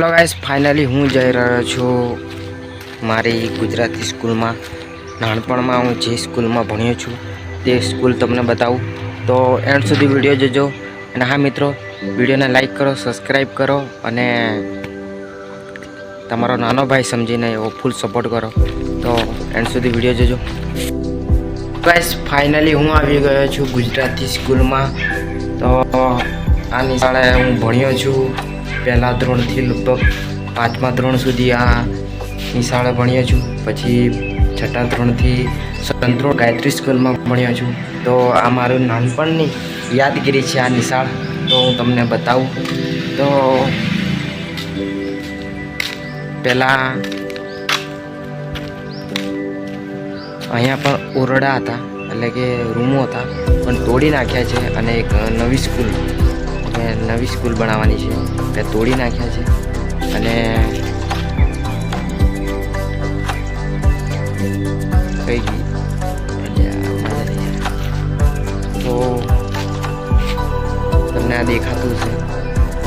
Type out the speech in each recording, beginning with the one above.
Hello guys, finally હું જઈ રહ્યો છું મારી ગુજરાતી સ્કૂલમાં. નાનપણમાં હું જે સ્કૂલમાં ભણ્યો છું તે સ્કૂલ તમને બતાવું, તો એન્ડ સુધી વિડીયો જોજો. અને હા મિત્રો, વિડીયોને લાઈક કરો, સબસ્ક્રાઈબ કરો અને તમારો નાનો ભાઈ સમજીને એવો ફૂલ સપોર્ટ કરો. તો એન્ડ સુધી વિડીયો જોજો. ગાઈસ, ફાઇનલી હું આવી ગયો છું ગુજરાતી સ્કૂલમાં. તો આ નિશાળે હું ભણ્યો છું. પહેલા ધોરણથી લગભગ 5મા ધોરણ સુધી આ નિશાળે ભણ્યો છું. પછી 6ઠા ધોરણથી સંતરોડ ગાયત્રી સ્કૂલમાં ભણ્યો છું. તો આ મારું નાનપણની યાદગીરી છે આ નિશાળ. તો હું તમને બતાવું. તો પહેલાં અહીંયા પણ ઓરડા હતા, એટલે કે રૂમો હતા, પણ તોડી નાખ્યા છે. અને એક નવી સ્કૂલ બનાવવાની છે, એટલે તોડી નાખ્યા છે. અને કઈ ગઈ તો તમને આ દેખાતું છે,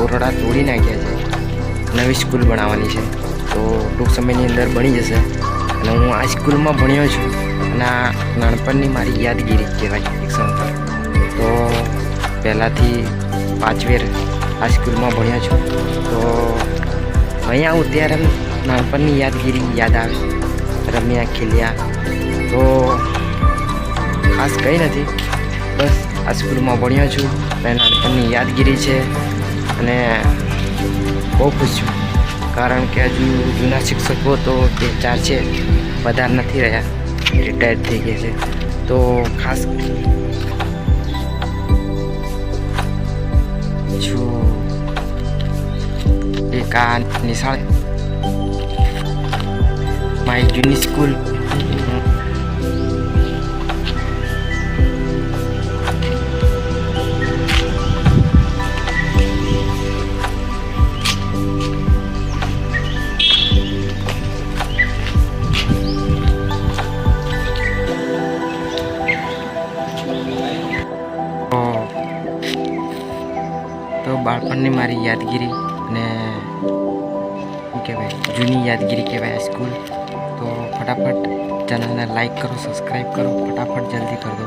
ઓરડા તોડી નાખ્યા છે, નવી સ્કૂલ બનાવવાની છે. તો ટૂંક સમયની અંદર બની જશે. અને હું આ સ્કૂલમાં ભણ્યો છું અને આ નાનપણની મારી યાદગીરી કહેવાય એક સંસ્થા. તો પહેલાંથી 5 વેર આ સ્કૂલમાં ભણ્યો છું. તો અહીંયા આવું ત્યારે નાનપણની યાદગીરી યાદ આવે. રમ્યા, ખેલ્યા. તો ખાસ કંઈ નથી, બસ આ સ્કૂલમાં ભણ્યો છું અને નાનપણની યાદગીરી છે. અને બહુ ખુશ છું, કારણ કે હજુ જૂના શિક્ષકો તો 2-4 છે, વધારે નથી રહ્યા, રિટાયર્ડ થઈ ગયા છે. તો ખાસ છું એક આ નિશાળ, મારી જૂની સ્કૂલ. તો બાળપણની મારી યાદગીરી અને શું કહેવાય, જૂની યાદગીરી કહેવાય આ સ્કૂલ. તો ફટાફટ ચેનલને લાઈક કરો, સબસ્ક્રાઈબ કરો, ફટાફટ જલ્દી કરી દો.